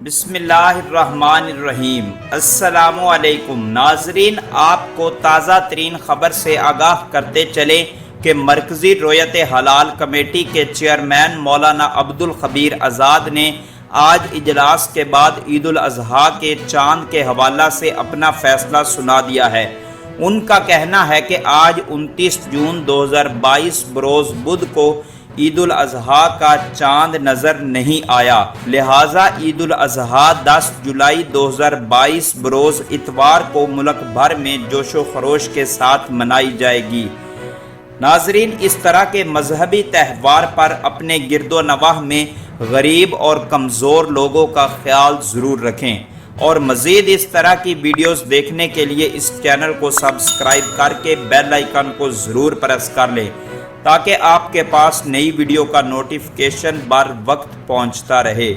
بسم اللہ الرحمن الرحیم۔ السلام علیکم ناظرین، آپ کو تازہ ترین خبر سے آگاہ کرتے چلیں کہ مرکزی رویت حلال کمیٹی کے چیئرمین مولانا عبدالخبیر آزاد نے آج اجلاس کے بعد عید الاضحیٰ کے چاند کے حوالہ سے اپنا فیصلہ سنا دیا ہے۔ ان کا کہنا ہے کہ آج 29 جون 2022 بروز بدھ کو عید الاضحیٰ کا چاند نظر نہیں آیا، لہٰذا عید الاضحیٰ 10 جولائی 2022 بروز اتوار کو ملک بھر میں جوش و خروش کے ساتھ منائی جائے گی۔ ناظرین، اس طرح کے مذہبی تہوار پر اپنے گرد و نواح میں غریب اور کمزور لوگوں کا خیال ضرور رکھیں، اور مزید اس طرح کی ویڈیوز دیکھنے کے لیے اس چینل کو سبسکرائب کر کے بیل آئیکن کو ضرور پریس کر لیں تاکہ آپ کے پاس نئی ویڈیو کا نوٹیفیکیشن بر وقت پہنچتا رہے۔